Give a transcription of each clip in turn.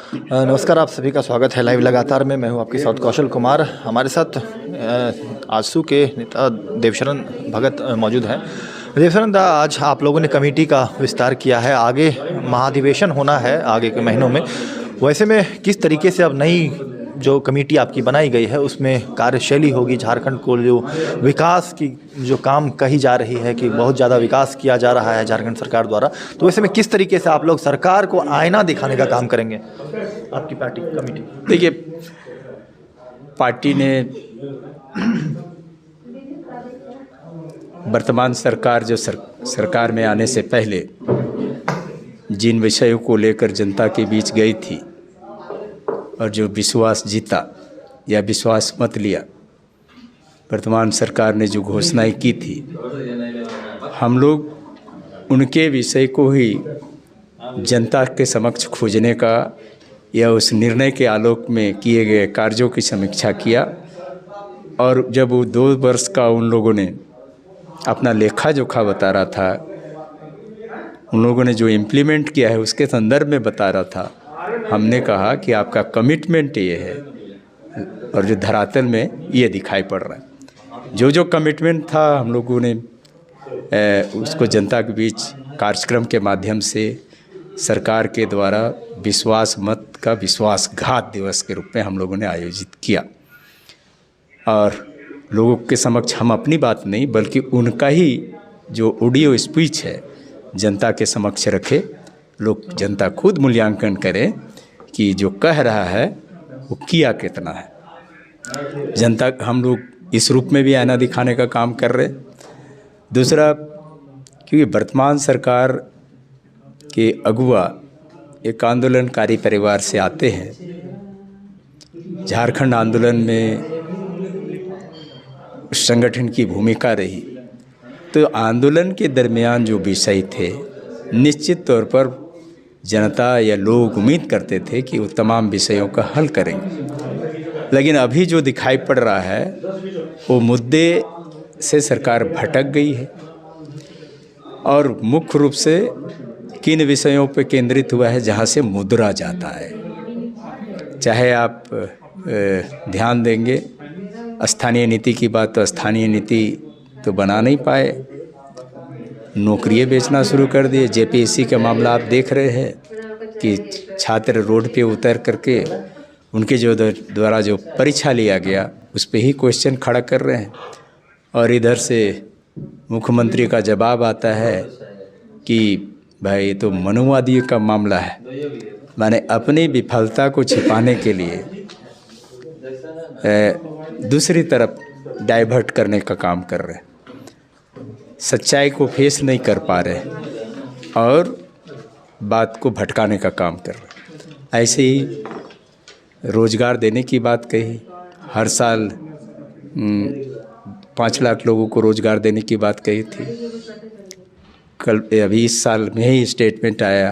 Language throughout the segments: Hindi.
नमस्कार, आप सभी का स्वागत है लाइव लगातार में। मैं हूं आपके साथ कौशल कुमार। हमारे साथ आजसू के नेता देवशरण भगत मौजूद हैं। देवशरण दा, आज आप लोगों ने कमेटी का विस्तार किया है, आगे महाधिवेशन होना है आगे के महीनों में। वैसे में किस तरीके से अब नई जो कमेटी आपकी बनाई गई है उसमें कार्यशैली होगी? झारखंड को जो विकास की जो काम कही जा रही है कि बहुत ज़्यादा विकास किया जा रहा है झारखंड सरकार द्वारा, तो वैसे में किस तरीके से आप लोग सरकार को आईना दिखाने का काम करेंगे, आपकी पार्टी कमेटी? देखिए, पार्टी ने वर्तमान सरकार जो सरकार में आने से पहले जिन विषयों को लेकर जनता के बीच गई थी और जो विश्वास जीता या विश्वास मत लिया, वर्तमान सरकार ने जो घोषणाएं की थी, हम लोग उनके विषय को ही जनता के समक्ष खोजने का या उस निर्णय के आलोक में किए गए कार्यों की समीक्षा किया। और जब वो 2 वर्ष का उन लोगों ने अपना लेखा जोखा बता रहा था, उन लोगों ने जो इम्प्लीमेंट किया है उसके संदर्भ में बता रहा था, हमने कहा कि आपका कमिटमेंट ये है और जो धरातल में ये दिखाई पड़ रहा है। जो कमिटमेंट था हम लोगों ने उसको जनता के बीच कार्यक्रम के माध्यम से सरकार के द्वारा विश्वास मत का विश्वासघात दिवस के रूप में हम लोगों ने आयोजित किया। और लोगों के समक्ष हम अपनी बात नहीं बल्कि उनका ही जो ऑडियो स्पीच है जनता के समक्ष रखे, लोग जनता खुद मूल्यांकन करें कि जो कह रहा है वो किया कितना है। जनता हम लोग इस रूप में भी आईना दिखाने का काम कर रहे। दूसरा, क्योंकि वर्तमान सरकार के अगुआ एक आंदोलनकारी परिवार से आते हैं, झारखंड आंदोलन में संगठन की भूमिका रही, तो आंदोलन के दरमियान जो विषय थे निश्चित तौर पर जनता या लोग उम्मीद करते थे कि वो तमाम विषयों का हल करेंगे। लेकिन अभी जो दिखाई पड़ रहा है वो मुद्दे से सरकार भटक गई है और मुख्य रूप से किन विषयों पर केंद्रित हुआ है जहाँ से मुद्रा जाता है। चाहे आप ध्यान देंगे स्थानीय नीति की बात, तो स्थानीय नीति तो बना नहीं पाए, नौकरियाँ बेचना शुरू कर दिए। जेपीएससी का मामला आप देख रहे हैं कि छात्र रोड पे उतर करके उनके जो द्वारा जो परीक्षा लिया गया उस पे ही क्वेश्चन खड़ा कर रहे हैं। और इधर से मुख्यमंत्री का जवाब आता है कि भाई ये तो मनुवादी का मामला है, माने अपनी विफलता को छिपाने के लिए दूसरी तरफ डाइवर्ट करने का काम कर रहे हैं, सच्चाई को फेस नहीं कर पा रहे और बात को भटकाने का काम कर रहे। ऐसे ही रोज़गार देने की बात कही, हर साल 5 लाख लोगों को रोज़गार देने की बात कही थी। कल अभी इस साल में ही स्टेटमेंट आया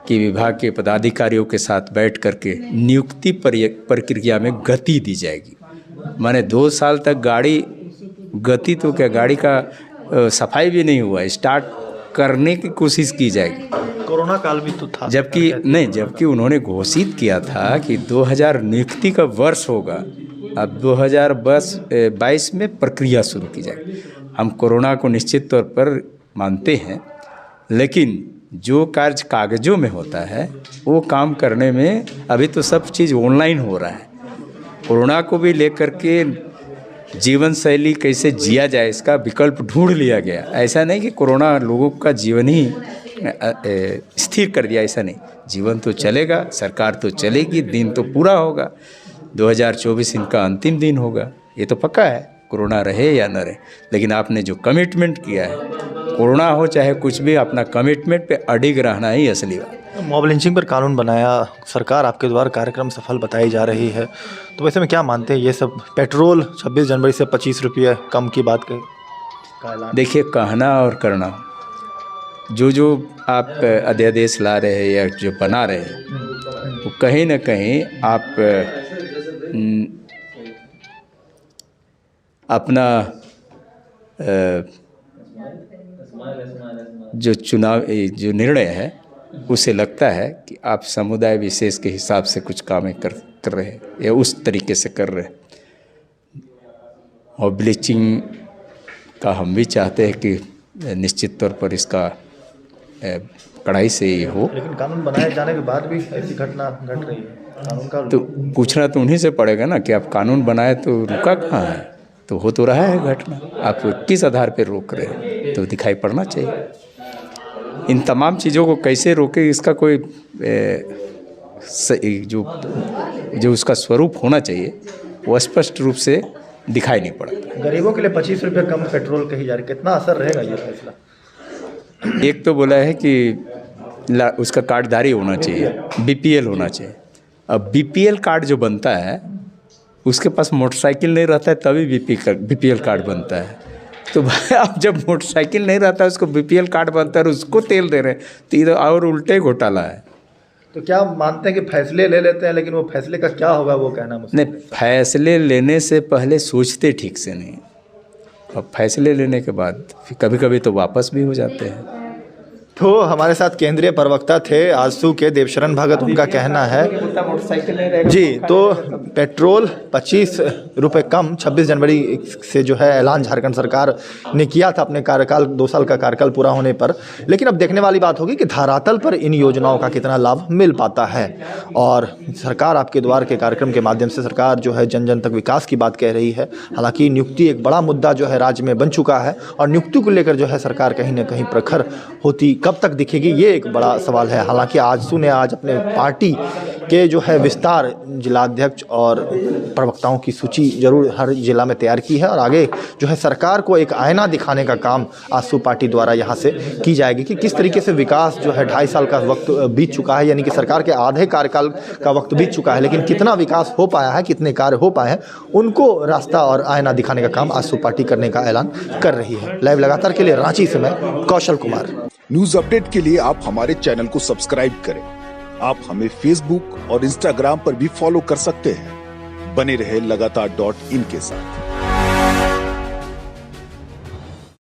कि विभाग के पदाधिकारियों के साथ बैठ करके नियुक्ति प्रक्रिया में गति दी जाएगी। माने 2 साल तक गाड़ी गति तो क्या, गाड़ी का सफाई भी नहीं हुआ, स्टार्ट करने की कोशिश की जाएगी। कोरोना काल भी तो था, जबकि उन्होंने घोषित किया था कि 2000 नियुक्ति का वर्ष होगा, अब 2022 में प्रक्रिया शुरू की जाएगी। हम कोरोना को निश्चित तौर पर मानते हैं, लेकिन जो कार्य कागजों में होता है वो काम करने में अभी तो सब चीज़ ऑनलाइन हो रहा है। कोरोना को भी लेकर के जीवन शैली कैसे जिया जाए इसका विकल्प ढूंढ लिया गया। ऐसा नहीं कि कोरोना लोगों का जीवन ही स्थिर कर दिया, ऐसा नहीं। जीवन तो चलेगा, सरकार तो चलेगी, दिन तो पूरा होगा। 2024 इनका अंतिम दिन होगा, ये तो पक्का है, कोरोना रहे या न रहे। लेकिन आपने जो कमिटमेंट किया है, कोरोना हो चाहे कुछ भी, अपना कमिटमेंट पे अडिग रहना ही असली बात। मॉब लिंचिंग पर कानून बनाया सरकार, आपके द्वारा कार्यक्रम सफल बताई जा रही है, तो वैसे में क्या मानते हैं ये सब? पेट्रोल 26 जनवरी से 25 रुपये कम की बात कही। देखिए, कहना और करना, जो आप अध्यादेश ला रहे हैं या जो बना रहे हैं वो कहीं ना कहीं आप अपना जो चुनाव जो निर्णय है उसे लगता है कि आप समुदाय विशेष के हिसाब से कुछ कामें कर रहे हैं या उस तरीके से कर रहे हैं। और ब्लीचिंग का हम भी चाहते हैं कि निश्चित तौर पर इसका कड़ाई से ही हो। लेकिन कानून बनाए जाने के बाद भी ऐसी घटना घट रही है, कानून का तो पूछना तो उन्हीं से पड़ेगा ना कि आप कानून बनाए तो रुका कहाँ है, तो हो तो रहा है घटना, आप किस आधार पर रोक रहे हैं, तो दिखाई पड़ना चाहिए। इन तमाम चीज़ों को कैसे रोके, इसका कोई जो उसका स्वरूप होना चाहिए वो स्पष्ट रूप से दिखाई नहीं पड़ा। गरीबों के लिए 25 रुपये कम पेट्रोल कही जा रही, कितना असर रहेगा ये फैसला? एक तो बोला है कि उसका कार्डधारी होना चाहिए, बीपीएल होना चाहिए। अब बीपीएल कार्ड जो बनता है उसके पास मोटरसाइकिल नहीं रहता है तभी बीपीएल कार्ड बनता है। तो भाई अब जब मोटरसाइकिल नहीं रहता है उसको बीपीएल कार्ड बनता है और उसको तेल दे रहे हैं, तो इधर और उल्टे घोटाला है। तो क्या मानते हैं कि फैसले ले लेते हैं, लेकिन वो फैसले का क्या होगा वो कहना मुश्किल नहीं, फैसले लेने से पहले सोचते ठीक से नहीं, और फैसले लेने के बाद फिर कभी कभी तो वापस भी हो जाते हैं। तो हमारे साथ केंद्रीय प्रवक्ता थे आजसू के देवशरण भगत, उनका कहना है जी। तो पेट्रोल 25 रुपये कम 26 जनवरी से जो है ऐलान झारखंड सरकार ने किया था अपने कार्यकाल 2 साल का कार्यकाल पूरा होने पर। लेकिन अब देखने वाली बात होगी कि धरातल पर इन योजनाओं का कितना लाभ मिल पाता है। और सरकार आपके द्वार के कार्यक्रम के माध्यम से सरकार जो है जन जन तक विकास की बात कह रही है। हालांकि नियुक्ति एक बड़ा मुद्दा जो है राज्य में बन चुका है और नियुक्ति को लेकर जो है सरकार कहीं ना कहीं प्रखर होती कब तक दिखेगी, ये एक बड़ा सवाल है। हालांकि आजसू ने आज अपने पार्टी के जो है विस्तार जिलाध्यक्ष और प्रवक्ताओं की सूची जरूर हर जिला में तैयार की है और आगे जो है सरकार को एक आईना दिखाने का काम आजसू पार्टी द्वारा यहाँ से की जाएगी कि किस तरीके से विकास जो है 2.5 साल का वक्त बीत चुका है, यानी कि सरकार के आधे कार्यकाल का वक्त बीत चुका है, लेकिन कितना विकास हो पाया है, कितने कार्य हो पाए हैं, उनको रास्ता और आईना दिखाने का काम आजसू पार्टी करने का ऐलान कर रही है। लाइव लगातार के लिए रांची से मैं कौशल कुमार। न्यूज अपडेट के लिए आप हमारे चैनल को सब्सक्राइब करें। आप हमें फेसबुक और इंस्टाग्राम पर भी फॉलो कर सकते हैं। बने रहे लगातार.in के साथ।